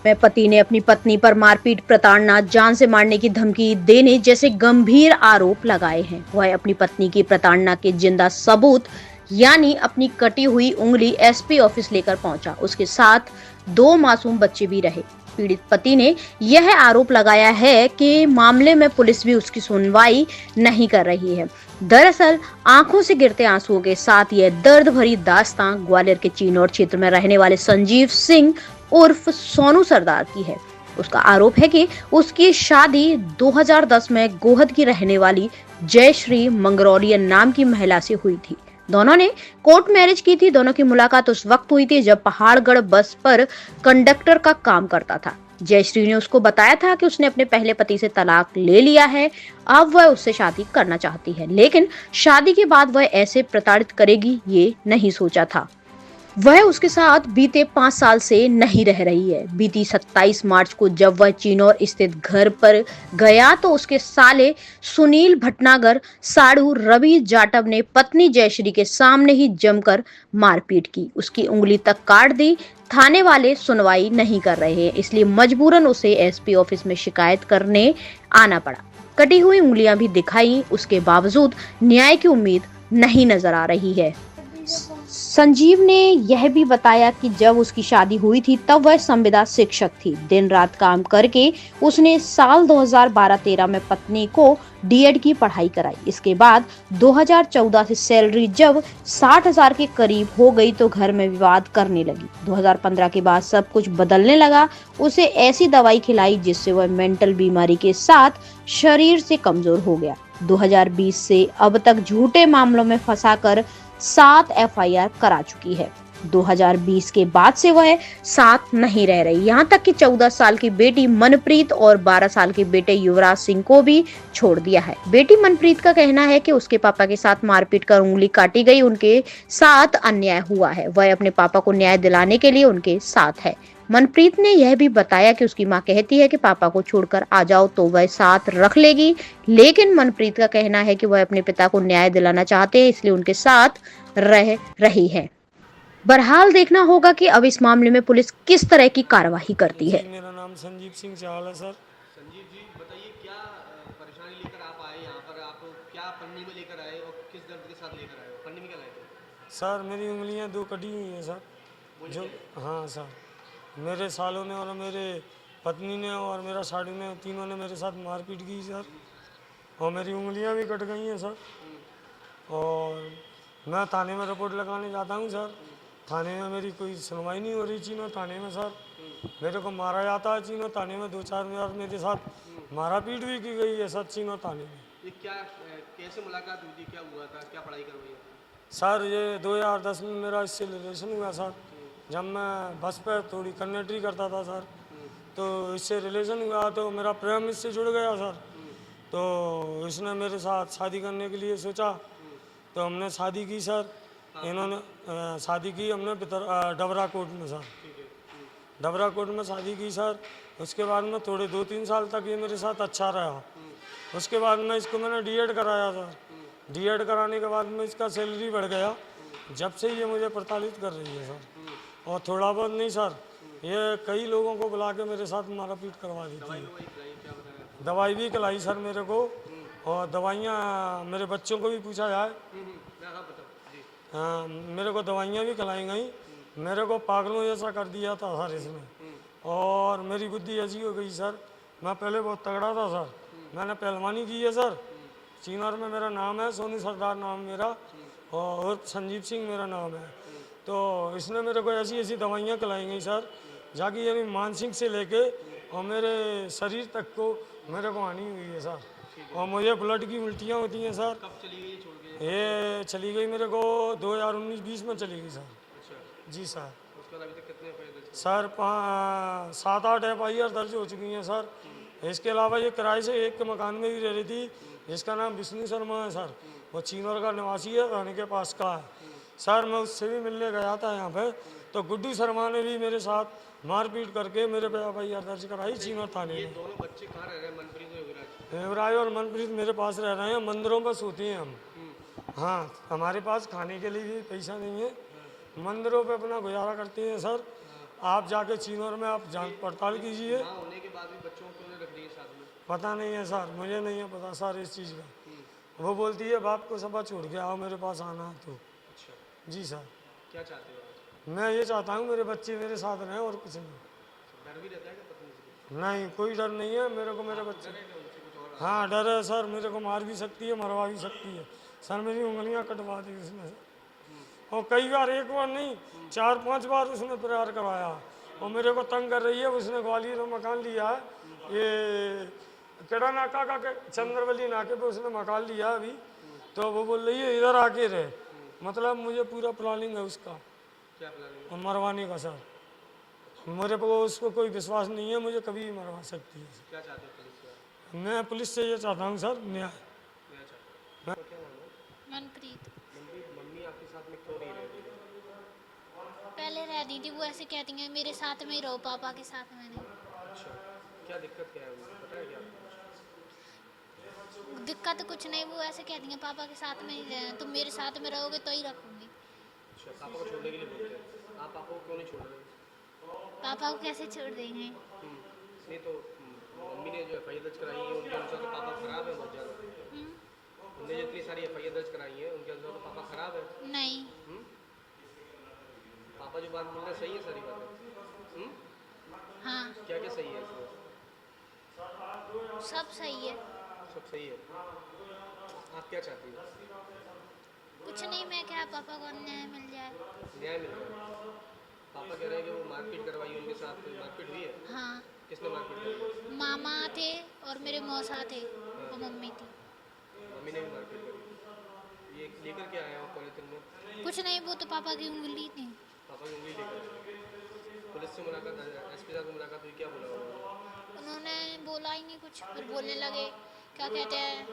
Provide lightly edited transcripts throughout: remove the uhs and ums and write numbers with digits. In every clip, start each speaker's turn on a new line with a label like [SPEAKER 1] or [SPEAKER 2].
[SPEAKER 1] में पति ने अपनी पत्नी पर मारपीट, प्रताड़ना, जान से मारने की धमकी देने जैसे गंभीर आरोप लगाए हैं। वह अपनी पत्नी की प्रताड़ना के जिंदा सबूत यानी अपनी कटी हुई उंगली एसपी ऑफिस लेकर पहुंचा। उसके साथ 2 मासूम बच्चे भी रहे। पीड़ित पति ने यह आरोप लगाया है कि मामले में पुलिस भी उसकी सुनवाई नहीं कर रही है। दरअसल आंखों से गिरते आंसुओं के साथ यह दर्द भरी दास्तां ग्वालियर के चिनौर क्षेत्र में रहने वाले संजीव सिंह उर्फ सोनू सरदार की है। उसका आरोप है कि उसकी शादी 2010 में गोहद की रहने वाली जयश्री मंगरौलियन नाम की महिला से हुई थी। दोनों ने कोर्ट मैरिज की थी। दोनों की मुलाकात उस वक्त हुई थी जब पहाड़गढ़ बस पर कंडक्टर का काम करता था। जयश्री ने उसको बताया था कि उसने अपने पहले पति से तलाक ले लिया है, अब वह उससे शादी करना चाहती है, लेकिन शादी के बाद वह ऐसे प्रताड़ित करेगी ये नहीं सोचा था। वह उसके साथ बीते 5 साल से नहीं रह रही है। बीती 27 मार्च को जब वह चिनौर स्थित घर पर गया तो उसके साले सुनील भटनागर साड़ू रवि जाटव ने पत्नी जयश्री के सामने ही जमकर मारपीट की, उसकी उंगली तक काट दी। थाने वाले सुनवाई नहीं कर रहे हैं, इसलिए मजबूरन उसे एसपी ऑफिस में शिकायत करने आना पड़ा। कटी हुई उंगलियां भी दिखाई, उसके बावजूद न्याय की उम्मीद नहीं नजर आ रही है। संजीव ने यह भी बताया कि जब उसकी शादी हुई थी तब वह संविदा शिक्षक थी। दिन रात काम करके उसने साल 2012-13 में पत्नी को डीएड की पढ़ाई कराई। इसके बाद 2014 से सैलरी जब 60,000 के करीब हो गई तो घर में विवाद करने लगी। 2015 के बाद सब कुछ बदलने लगा। उसे ऐसी दवाई खिलाई जिससे वह मेंटल बीमारी के साथ शरीर से कमजोर हो गया। 2020 से अब तक झूठे मामलों में फंसाकर 7 एफआईआर करा चुकी है। 2020 के बाद से वह साथ नहीं रह रही। यहाँ तक कि 14 साल की बेटी मनप्रीत और 12 साल के बेटे युवराज सिंह को भी छोड़ दिया है। बेटी मनप्रीत का कहना है कि उसके पापा के साथ मारपीट कर उंगली काटी गई, उनके साथ अन्याय हुआ है। वह अपने पापा को न्याय दिलाने के लिए उनके साथ है। मनप्रीत ने यह भी बताया कि उसकी मां कहती है कि पापा को छोड़कर आ जाओ तो वह साथ रख लेगी, लेकिन मनप्रीत का कहना है कि वह अपने पिता को न्याय दिलाना चाहते हैं, इसलिए उनके साथ रह रही है। बहरहाल देखना होगा कि अब इस मामले में पुलिस किस तरह की कार्रवाई करती है।
[SPEAKER 2] मेरा नाम संजीव सिंह चाहल है सर।
[SPEAKER 3] संजीव जी बताइए क्या परेशानी लेकर आप आए यहाँ पर, आप क्या पन्नी में लेकर आए और किस दर्द के साथ लेकर आए हो? पन्नी में क्या लाए थे?
[SPEAKER 2] सर मेरी उंगलियां 2 कटी हुई हैं सर। जो हाँ सर, मेरे सालों ने और मेरे पत्नी ने और मेरा साड़ी ने तीनों ने मेरे साथ मारपीट की सर, और मेरी उंगलियां भी कट गई हैं सर। और मैं थाने में रिपोर्ट लगाने जाता हूँ सर, थाने में मेरी कोई सुनवाई नहीं हो रही चीनों थाने में सर। मेरे को मारा जाता है चीनों थाने में, 2-4 बार मेरे साथ मारा पीट भी की गई है सर चीनों थाने में।
[SPEAKER 3] ये क्या कैसे मुलाकात हुई थी, क्या हुआ था, क्या पढ़ाई करवाई आपने?
[SPEAKER 2] सर ये 2010 में मेरा इससे रिलेशन हुआ सर, जब मैं बस पर थोड़ी कंडक्टरी करता था सर, तो इससे रिलेशन हुआ तो मेरा प्रेम इससे जुड़ गया सर। तो इसने मेरे साथ शादी करने के लिए सोचा, तो हमने शादी की सर। इन्होंने शादी की हमने डबरा कोर्ट में सर, डबरा कोर्ट में शादी की सर। उसके बाद में थोड़े 2-3 साल तक ये मेरे साथ अच्छा रहा। उसके बाद में इसको मैंने डीएड कराया सर। डीएड कराने के बाद में इसका सैलरी बढ़ गया। जब से ये मुझे प्रताड़ित कर रही है सर, और थोड़ा बहुत नहीं सर, ये कई लोगों को बुला के मेरे साथ मारपीट करवा देती है। दवाई भी खिलाई सर मेरे को, और दवाइयाँ मेरे बच्चों को भी पूछा जाए, हाँ मेरे को दवाइयाँ भी खिलाई गई। मेरे को पागलों जैसा कर दिया था सर इसने, और मेरी बुद्धि ऐसी हो गई सर। मैं पहले बहुत तगड़ा था सर, मैंने पहलवानी की है सर। चिनौर में मेरा नाम है, सोनू सरदार नाम मेरा, और संजीव सिंह मेरा नाम है। तो इसने मेरे को ऐसी ऐसी दवाइयाँ खिलाई गई सर, जाकि यानी मानसिक से लेके और मेरे शरीर तक को मेरे को हानि हुई है सर। और मुझे ब्लड की उल्टियाँ होती हैं सर।
[SPEAKER 3] कब चली गई ये छोड़ के?
[SPEAKER 2] ये चली गई मेरे को 2019-20 में चली गई सर।
[SPEAKER 3] अच्छा,
[SPEAKER 2] जी सर।
[SPEAKER 3] उसके बाद अभी तक कितने एफआईआर दर्ज?
[SPEAKER 2] सर 7-8 एफआईआर दर्ज हो चुकी हैं सर। इसके अलावा ये किराए से एक के मकान में भी रह रही थी, जिसका नाम विष्णु शर्मा है सर। वो चिनौर का निवासी है, थाने के पास का है सर। मैं उससे भी मिलने गया था यहाँ पे, तो गुड्डू शर्मा ने भी मेरे साथ मारपीट करके मेरे पे एफआईआर दर्ज कराई चिनौर थाने
[SPEAKER 3] ये
[SPEAKER 2] में।
[SPEAKER 3] दोनों बच्चे कहाँ रह रहे हैं, मनप्रीत और युवराज?
[SPEAKER 2] युवराज और मनप्रीत मेरे पास रह रहे हैं, मंदिरों पर सोते हैं हम। हाँ, हमारे पास खाने के लिए भी पैसा नहीं है, मंदिरों पे अपना गुजारा करते हैं सर। आप जाके चिन्नौर में आप जांच पड़ताल कीजिए।
[SPEAKER 3] माँ होने के बाद भी बच्चों को क्यों रख दिए साथ में?
[SPEAKER 2] पता नहीं है सर, मुझे नहीं है पता सर इस चीज़ का। वो बोलती है बाप को सब छोड़ के आओ, मेरे पास आना है तो।
[SPEAKER 3] अच्छा,
[SPEAKER 2] जी सर,
[SPEAKER 3] क्या चाहते हो आप?
[SPEAKER 2] मैं ये चाहता हूँ मेरे बच्चे मेरे साथ रहें और कुछ नहीं।
[SPEAKER 3] डर भी रहता है कि पत्नी से?
[SPEAKER 2] नहीं, कोई डर नहीं है मेरे को, मेरे बच्चे।
[SPEAKER 3] डर है कि उनसे कुछ और?
[SPEAKER 2] हाँ डर है सर, मेरे को मार भी सकती है, मरवा भी सकती है सर। मेरी उंगलियां कटवा दी उसने और कई बार, एक बार नहीं 4-5 बार उसने प्रहार करवाया और मेरे को तंग कर रही है। उसने ग्वालियर में मकान लिया है, ये केड़ा नाका का चंद्रवली नाके पे उसने मकान लिया है अभी। तो वो बोल रही है इधर आके रहे, मतलब मुझे पूरा प्लानिंग है उसका
[SPEAKER 3] क्या प्लानिंग?
[SPEAKER 2] और मरवाने का सर। मेरे को उसको कोई विश्वास नहीं है, मुझे कभी भी मरवा सकती है।
[SPEAKER 3] क्या चाहते हो पुलिस से?
[SPEAKER 2] मैं पुलिस से ये चाहता हूँ सर, न्याय।
[SPEAKER 3] क्या चाहते हो? तो क्या नाम है?
[SPEAKER 4] मनप्रीत।
[SPEAKER 3] मम्मी आपके साथ में क्यों नहीं रह रही?
[SPEAKER 4] पहले रहती थी, वो ऐसे कहती हैं मेरे साथ में ही रहो, पापा के साथ में नहीं।
[SPEAKER 3] अच्छा, क्या दिक्कत क्या है उनको पता है क्या?
[SPEAKER 4] दिक्कत कुछ नहीं, वो ऐसे कहती हैं पापा के साथ में ही रहना, तुम मेरे साथ में रहोगे तो ही रखूंगी।
[SPEAKER 3] अच्छा, पापा को छोड़ने के लिए बोलते हैं। आप पापा को क्यों नहीं छोड़ रहे?
[SPEAKER 4] पापा को कैसे छोड़ देंगे?
[SPEAKER 3] नहीं तो मम्मी ने जो एफ.आई.आर दर्ज कराई है उनके अनुसार तो पापा खराब है बहुत ज़्यादा।
[SPEAKER 4] हम्म,
[SPEAKER 3] उनने जितनी सारी एफ.आई.आर दर्ज कराई है उनके अनुसार तो पापा खराब है।
[SPEAKER 4] नहीं।
[SPEAKER 3] हम्म? पापा जो बात बोल रहे हैं सही है सारी बातें?
[SPEAKER 4] हाँ,
[SPEAKER 3] क्या क्या सही है इसमें?
[SPEAKER 4] सब सही है।
[SPEAKER 3] सब सही है। आप क्या चाहती हो?
[SPEAKER 4] कुछ नहीं, मैं क्या, पापा को न्याय मिल जाए।
[SPEAKER 3] न्याय मिल जाए। पापा कह रहे हैं कि वो मारपीट करवाई उनके साथ, मारपीट हुई है?
[SPEAKER 4] हाँ,
[SPEAKER 3] किसने मारपीट करवाई?
[SPEAKER 4] मामा थे और मेरे मौसा थे और मम्मी थी।
[SPEAKER 3] मम्मी ने भी मारपीट करी। ये लेकर के आए हो पॉलिथिन में?
[SPEAKER 4] कुछ नहीं, वो तो पापा की उंगली थी।
[SPEAKER 3] पापा की उंगली लेकर आए। पुलिस से मुलाकात, एसपी साहब से मुलाकात हुई, क्या बोला उन्होंने?
[SPEAKER 4] उन्होंने बोला ही नहीं कुछ, फिर बोलने लगे क्या कहते हैं,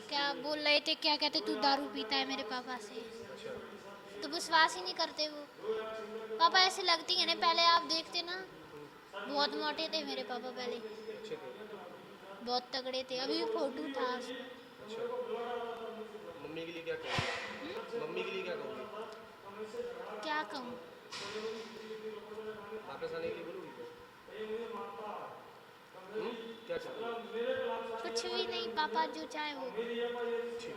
[SPEAKER 4] क्या बोल रहे थे, क्या कहते तू दारू पीता है मेरे पापा से।
[SPEAKER 3] अच्छा,
[SPEAKER 4] तो विश्वास ही नहीं करते वो। पापा ऐसे लगती है ना, पहले आप देखते ना, बहुत मोटे थे मेरे पापा पहले,
[SPEAKER 3] अच्छे थे।
[SPEAKER 4] बहुत तगड़े थे, अभी भी फोटो था उसमें।
[SPEAKER 3] अच्छा, मम्मी के लिए क्या कहोगे? मम्मी के लिए क्या कहोगे?
[SPEAKER 4] क्या कहूँ?
[SPEAKER 3] वापस आने के लिए बोलोगी क्या? क्या चाहते हो?
[SPEAKER 4] कुछ भी नहीं, पापा जो चाहे वो।
[SPEAKER 3] ठीक।